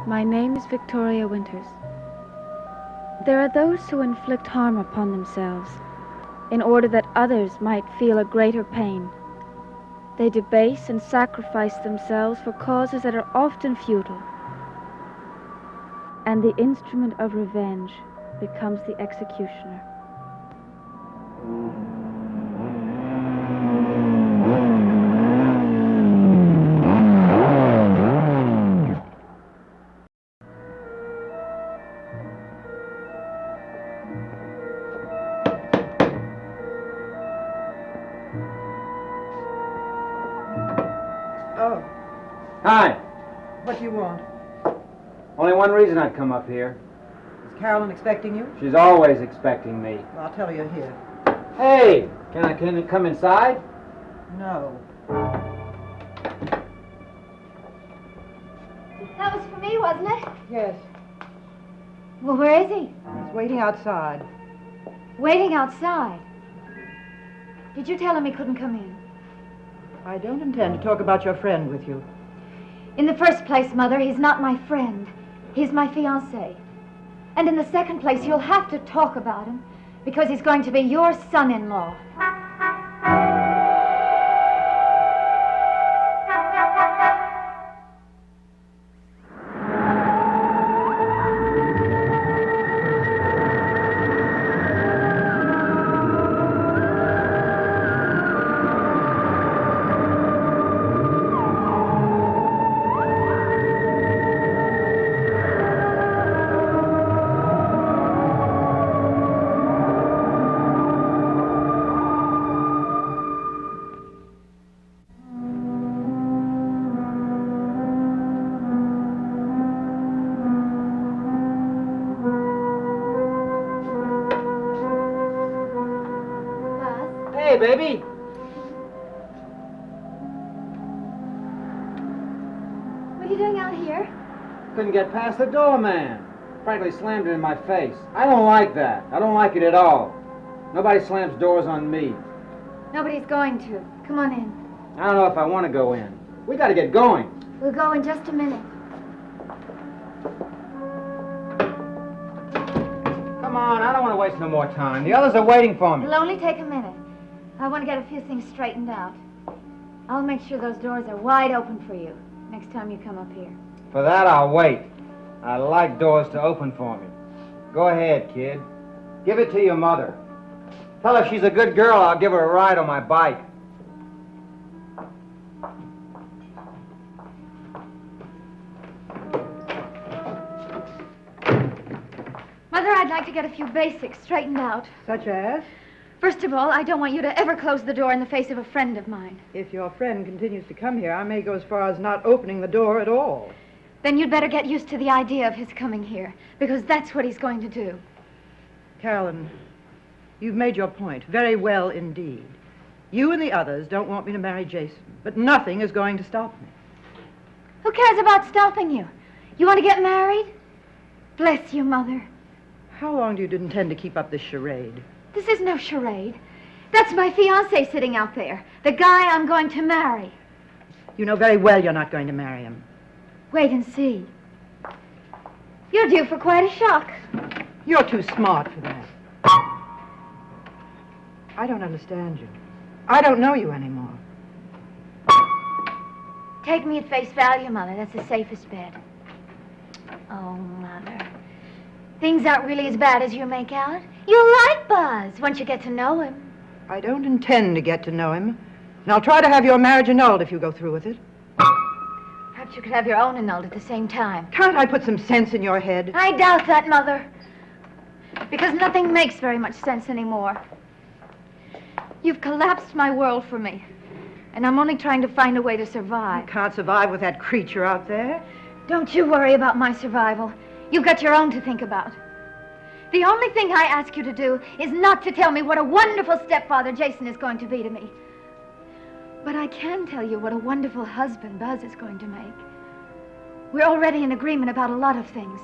My name is Victoria Winters. There are those who inflict harm upon themselves in order that others might feel a greater pain. They debase and sacrifice themselves for causes that are often futile. And the instrument of revenge becomes the executioner. Oh, Hi. what do you want? Only one reason I'd come up here. Is Carolyn expecting you? She's always expecting me. Well, I'll tell her you're here. Hey, can I come inside? No. That was for me, wasn't it? Yes, Well, where is he? he's waiting outside. Waiting outside. Did you tell him he couldn't come in? I don't intend to talk about your friend with you. In the first place, Mother, he's not my friend. He's my fiancé. And in the second place, you'll have to talk about him because he's going to be your son-in-law. Hey, baby. What are you doing out here? Couldn't get past the doorman. Frankly, slammed it in my face. I don't like that. I don't like it at all. Nobody slams doors on me. Nobody's going to. Come on in. I don't know if I want to go in. We got to get going. We'll go in just a minute. Come on, I don't want to waste no more time. The others are waiting for me. It'll only take a minute. I want to get a few things straightened out. I'll make sure those doors are wide open for you next time you come up here. For that, I'll wait. I like doors to open for me. Go ahead, kid. Give it to your mother. Tell her she's a good girl. I'll give her a ride on my bike. Mother, I'd like to get a few basics straightened out. Such as? First of all, I don't want you to ever close the door in the face of a friend of mine. If your friend continues to come here, I may go as far as not opening the door at all. Then you'd better get used to the idea of his coming here, because that's what he's going to do. Carolyn, you've made your point very well indeed. You and the others don't want me to marry Jason, but nothing is going to stop me. Who cares about stopping you? You want to get married? Bless you, Mother. How long do you intend to keep up this charade? This is no charade. That's my fiancé sitting out there, the guy I'm going to marry. You know very well you're not going to marry him. Wait and see. You're due for quite a shock. You're too smart for that. I don't understand you. I don't know you anymore. Take me at face value, Mother. That's the safest bet. Oh, Mother. Things aren't really as bad as you make out. You'll like Buzz once you get to know him. I don't intend to get to know him. And I'll try to have your marriage annulled if you go through with it. Perhaps you could have your own annulled at the same time. Can't I put some sense in your head? I doubt that, Mother. Because nothing makes very much sense anymore. You've collapsed my world for me. And I'm only trying to find a way to survive. You can't survive with that creature out there. Don't you worry about my survival. You've got your own to think about. The only thing I ask you to do is not to tell me what a wonderful stepfather Jason is going to be to me. But I can tell you what a wonderful husband Buzz is going to make. We're already in agreement about a lot of things.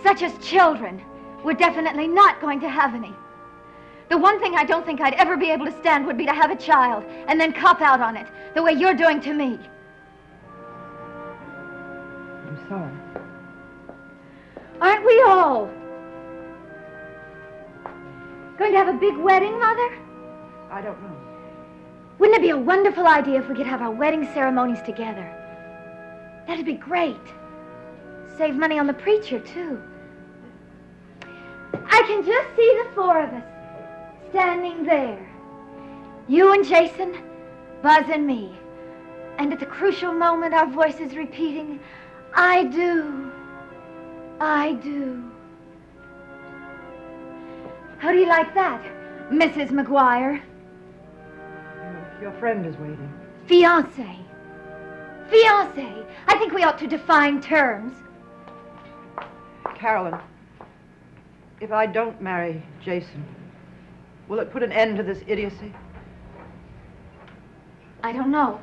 Such as children. We're definitely not going to have any. The one thing I don't think I'd ever be able to stand would be to have a child and then cop out on it, the way you're doing to me. I'm sorry. Aren't we all? Going to have a big wedding, Mother? I don't know. Wouldn't it be a wonderful idea if we could have our wedding ceremonies together? That'd be great. Save money on the preacher, too. I can just see the four of us standing there. You and Jason, Buzz and me. And at the crucial moment, our voices repeating, I do. I do. How do you like that, Mrs. McGuire? Your friend is waiting. Fiancé. Fiancé. I think we ought to define terms. Carolyn, if I don't marry Jason, will it put an end to this idiocy? I don't know.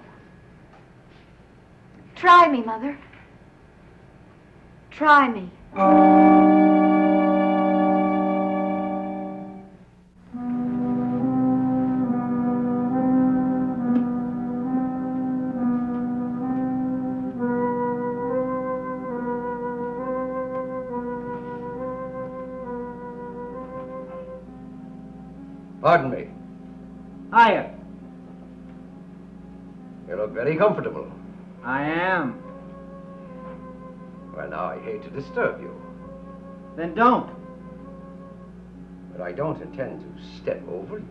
Try me, Mother. Try me. Pardon me. Hiya. You look very comfortable. I am. Well, now, I hate to disturb you, Then don't. but I don't intend to step over you.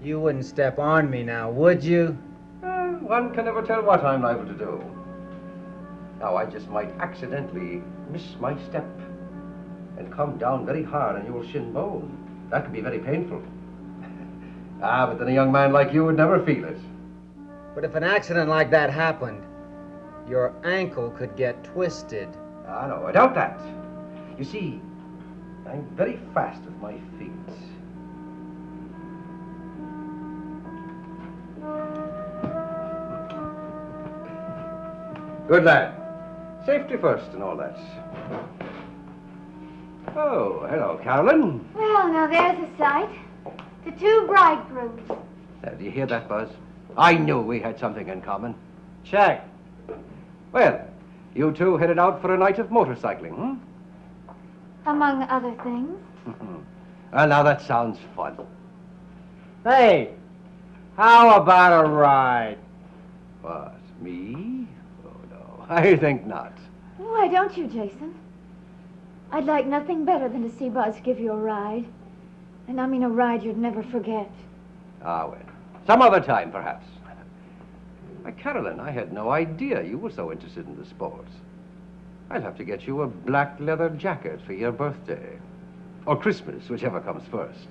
You wouldn't step on me now, would you? One can never tell what I'm liable to do. Now, I just might accidentally miss my step and come down very hard on your shin bone. That could be very painful. But then a young man like you would never feel it. But if an accident like that happened, your ankle could get twisted. No, I doubt that. You see, I'm very fast with my feet. Good lad. Safety first and all that. Oh, hello, Carolyn. Well, now there's a sight. The two bridegrooms. Do you hear that, Buzz? I knew we had something in common. Check. Well, you two headed out for a night of motorcycling, hmm? Among other things. Well, now that sounds fun. Hey, how about a ride? What, me? Oh, no, I think not. Why don't you, Jason? I'd like nothing better than to see Buzz give you a ride. And I mean a ride you'd never forget. Well, some other time, perhaps. Why, Carolyn, I had no idea you were so interested in the sports. I'll have to get you a black leather jacket for your birthday. Or Christmas, whichever comes first.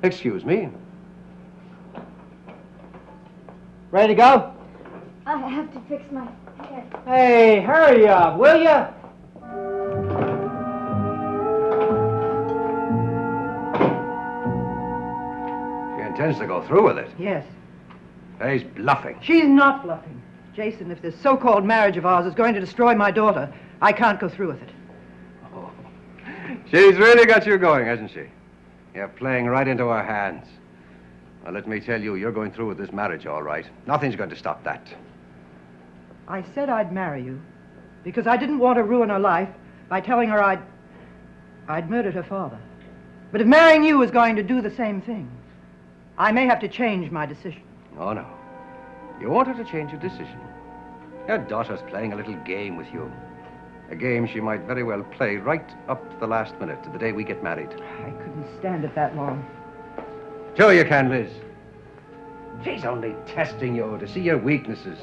Excuse me. Ready to go? I have to fix my hair. Hey, hurry up, will ya? She intends to go through with it. Yes. He's bluffing. She's not bluffing. Jason, if this so-called marriage of ours is going to destroy my daughter, I can't go through with it. Oh. She's really got you going, hasn't she? You're playing right into her hands. Well, let me tell you, you're going through with this marriage, all right. Nothing's going to stop that. I said I'd marry you because I didn't want to ruin her life by telling her I'd murdered her father. But if marrying you is going to do the same thing, I may have to change my decision. Oh, no. You want her to change your decision. Your daughter's playing a little game with you. A game she might very well play right up to the last minute, to the day we get married. I couldn't stand it that long. Sure you can, Liz. She's only testing you to see your weaknesses.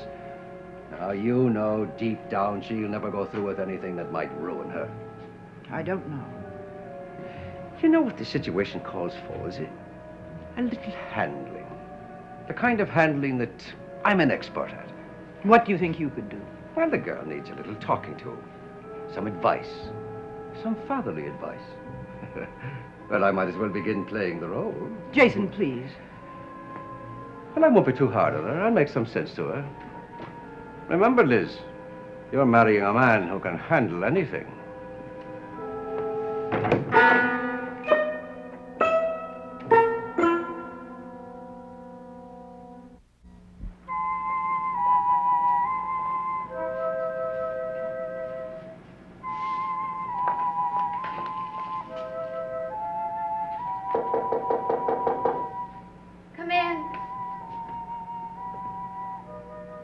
Now, you know deep down she'll never go through with anything that might ruin her. I don't know. You know what the situation calls for, is it? A little handling. The kind of handling that I'm an expert at. What do you think you could do? Well, the girl needs a little talking to. Some advice. Some fatherly advice. Well, I might as well begin playing the role. Jason, please. Well, I won't be too hard on her. I'll make some sense to her. Remember, Liz, you're marrying a man who can handle anything.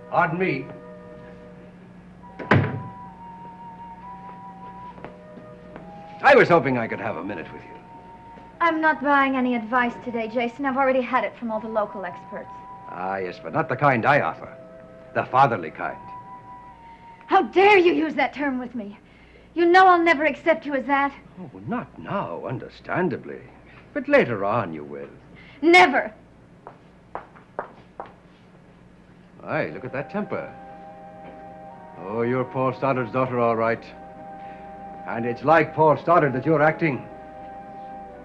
Pardon me. I was hoping I could have a minute with you. I'm not buying any advice today, Jason. I've already had it from all the local experts. Ah, yes, but not the kind I offer. The fatherly kind. How dare you use that term with me? You know I'll never accept you as that. Oh, well, not now, understandably. But later on you will. Never. Aye, look at that temper. Oh, you're Paul Stoddard's daughter, all right. And it's like Paul Stoddard that you're acting.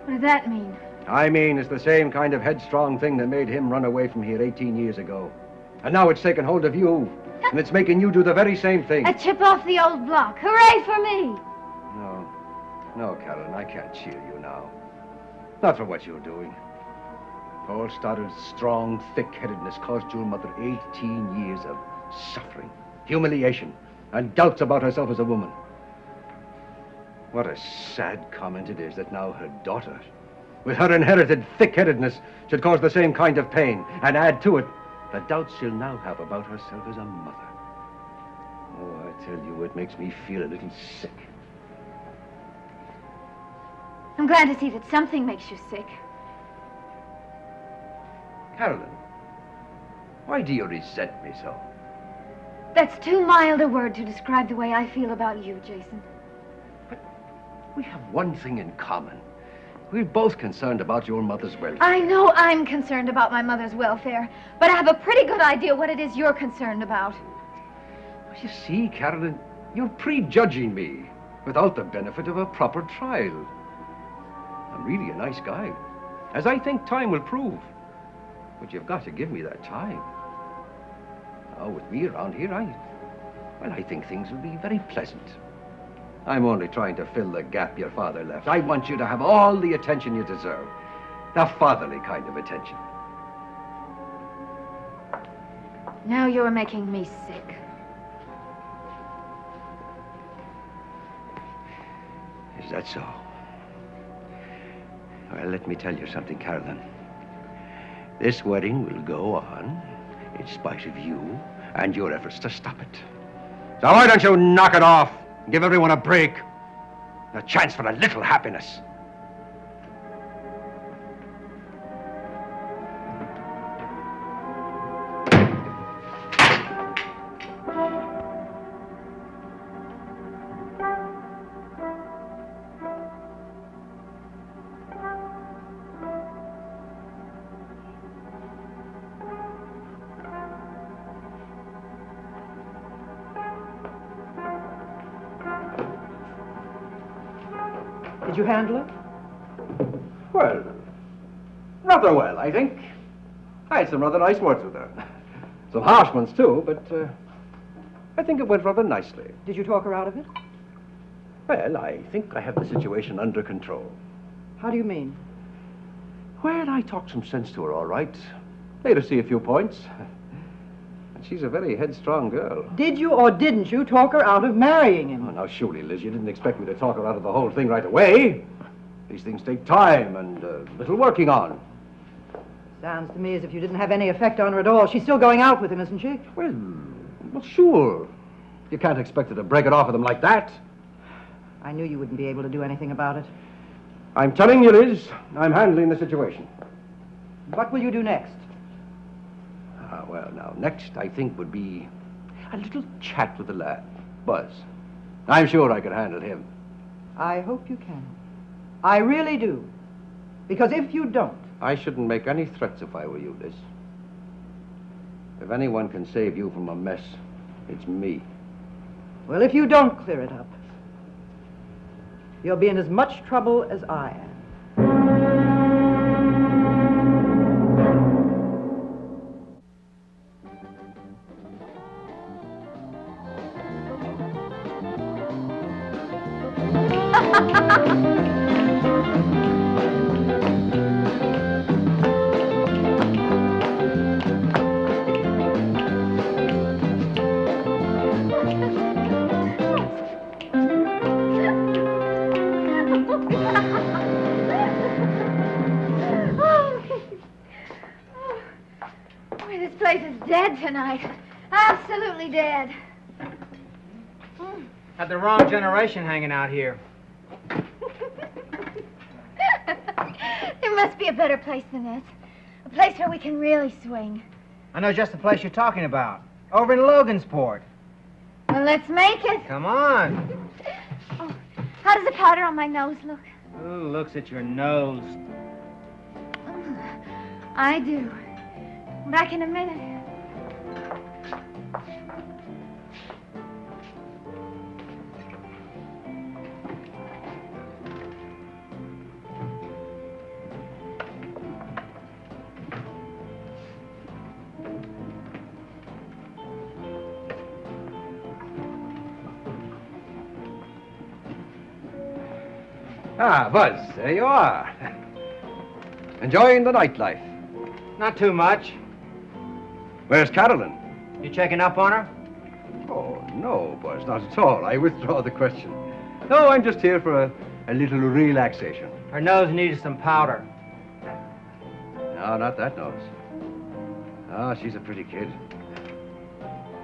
What does that mean? I mean, it's the same kind of headstrong thing that made him run away from here 18 years ago. And now it's taken hold of you. And it's making you do the very same thing. A chip off the old block. Hooray for me! No, Carolyn, I can't cheer you now. Not for what you're doing. Paul Stoddard's strong, thick-headedness caused your mother 18 years of suffering, humiliation, and doubts about herself as a woman. What a sad comment it is that now her daughter, with her inherited thick-headedness, should cause the same kind of pain, and add to it the doubts she'll now have about herself as a mother. Oh, I tell you, it makes me feel a little sick. I'm glad to see that something makes you sick. Carolyn, why do you resent me so? That's too mild a word to describe the way I feel about you, Jason. We have one thing in common. We're both concerned about your mother's welfare. I know I'm concerned about my mother's welfare, but I have a pretty good idea what it is you're concerned about. You see, Carolyn, you're prejudging me without the benefit of a proper trial. I'm really a nice guy, as I think time will prove. But you've got to give me that time. Now, with me around here, I think things will be very pleasant. I'm only trying to fill the gap your father left. I want you to have all the attention you deserve. The fatherly kind of attention. Now you're making me sick. Is that so? Well, let me tell you something, Carolyn. This wedding will go on in spite of you and your efforts to stop it. So why don't you knock it off? Give everyone a break. A chance for a little happiness. Did you handle it? Well, rather well, I think. I had some rather nice words with her. Some harsh ones, too, but I think it went rather nicely. Did you talk her out of it? Well, I think I have the situation under control. How do you mean? Well, I talked some sense to her, all right. Made her see a few points. And she's a very headstrong girl. Did you or didn't you talk her out of marrying Oh, him? now, surely, Liz, you didn't expect me to talk her out of the whole thing right away. These things take time and a little working on. Sounds to me as if you didn't have any effect on her at all. She's still going out with him, isn't she? Well, sure. You can't expect her to break it off with him like that. I knew you wouldn't be able to do anything about it. I'm telling you, Liz, I'm handling the situation. What will you do next? Well, now, next, I think, would be a little chat with the lad, Buzz. I'm sure I could handle him. I hope you can. I really do. Because if you don't... I shouldn't make any threats if I were you, Liz. If anyone can save you from a mess, it's me. Well, if you don't clear it up, you'll be in as much trouble as I am. Boy, this place is dead tonight. Absolutely dead. Had the wrong generation hanging out here. There must be a better place than this. A place where we can really swing. I know just the place you're talking about. Over in Logansport. Well, let's make it. Come on. Oh, how does the powder on my nose look? Who looks at your nose? I do. Back in a minute. Ah, Buzz, there you are. Enjoying the nightlife. Not too much. Where's Carolyn? You checking up on her? Oh, no, Buzz, not at all. I withdraw the question. No, I'm just here for a little relaxation. Her nose needed some powder. No, not that nose. Oh, she's a pretty kid.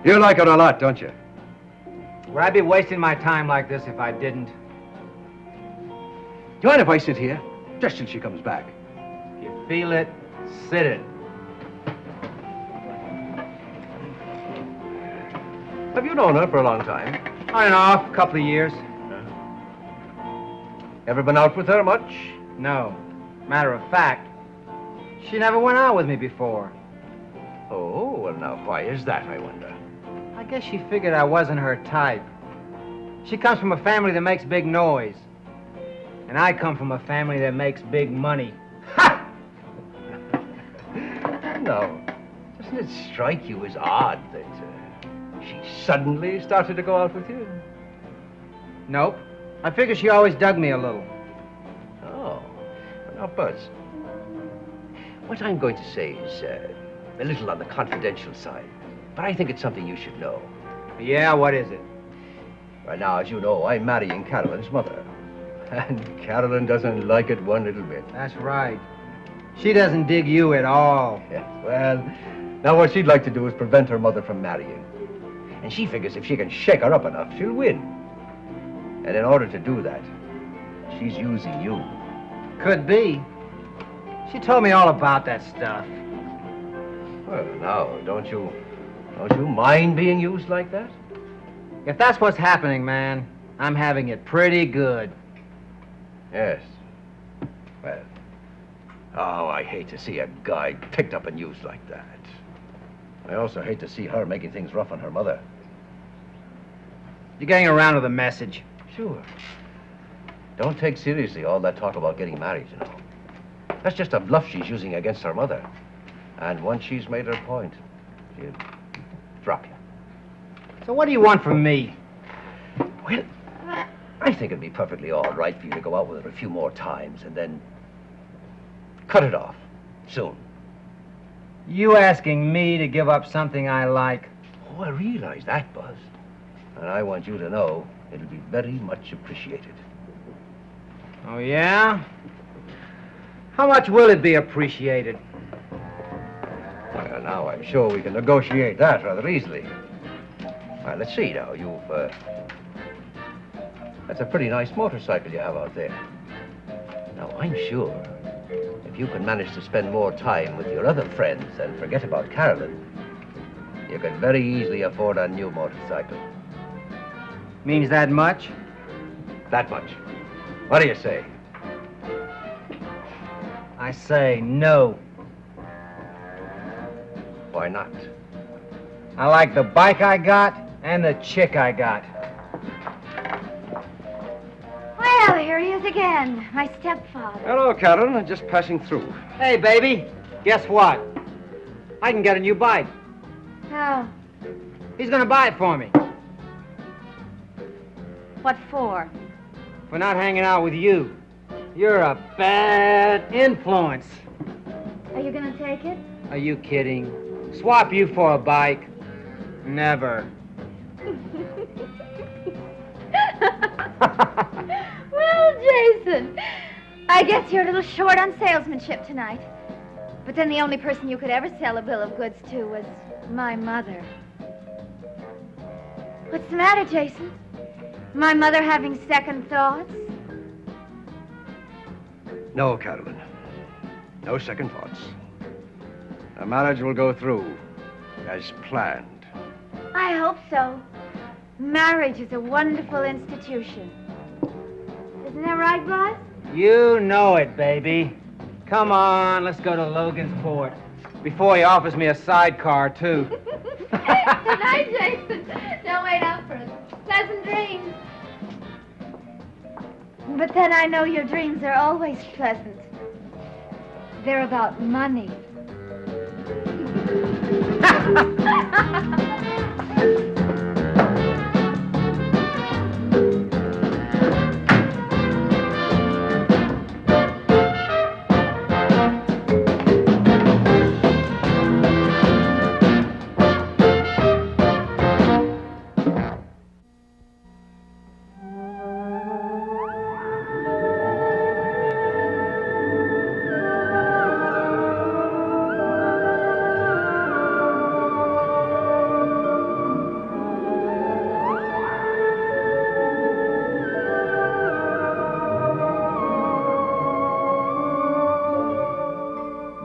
You like her a lot, don't you? Would I be wasting my time like this if I didn't? Do you mind if I sit here? Just till she comes back. If you feel it, sit it. Have you known her for a long time? On and off, a couple of years. Ever been out with her much? No. Matter of fact, she never went out with me before. Oh, well, now, why is that, I wonder? I guess she figured I wasn't her type. She comes from a family that makes big noise. And I come from a family that makes big money. Ha! No. Doesn't it strike you as odd that she suddenly started to go out with you? Nope. I figure she always dug me a little. Oh. Now, Buzz, what I'm going to say is a little on the confidential side, but I think it's something you should know. Yeah, what is it? Right now, as you know, I'm marrying Carolyn's mother. And Carolyn doesn't like it one little bit. That's right. She doesn't dig you at all. Yes, well, now what she'd like to do is prevent her mother from marrying. And she figures if she can shake her up enough, she'll win. And in order to do that, she's using you. Could be. She told me all about that stuff. Well, now, don't you mind being used like that? If that's what's happening, man, I'm having it pretty good. Yes. Well, oh, I hate to see a guy picked up and used like that. I also hate to see her making things rough on her mother. You're getting around to the message. Sure. Don't take seriously all that talk about getting married, you know. That's just a bluff she's using against her mother. And once she's made her point, she'll drop you. So what do you want from me? Well, I think it'd be perfectly all right for you to go out with her a few more times and then cut it off soon. You asking me to give up something I like? Oh, I realize that, Buzz. And I want you to know it'll be very much appreciated. Oh, yeah? How much will it be appreciated? Well, now, I'm sure we can negotiate that rather easily. Well, let's see now. That's a pretty nice motorcycle you have out there. Now, I'm sure if you can manage to spend more time with your other friends and forget about Carolyn, you can very easily afford a new motorcycle. Means that much? That much. What do you say? I say no. Why not? I like the bike I got and the chick I got. Well, here he is again, my stepfather. Hello, Carolyn. I'm just passing through. Hey, baby, guess what? I can get a new bike. Oh, He's gonna buy it for me. what for? For not hanging out with you. You're a bad influence. Are you gonna take it? Are you kidding? Swap you for a bike? Never. Well, Jason, I guess you're a little short on salesmanship tonight. But then the only person you could ever sell a bill of goods to was my mother. What's the matter, Jason? My mother having second thoughts? No, Carolyn. No second thoughts. The marriage will go through as planned. I hope so. Marriage is a wonderful institution. Isn't that right, Buzz? You know it, baby. Come on, let's go to Logansport. Before he offers me a sidecar, too. Good night, Jason. Don't wait up for us. Pleasant dreams. But then I know your dreams are always pleasant. They're about money.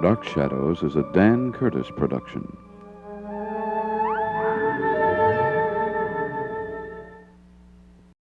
Dark Shadows is a Dan Curtis production.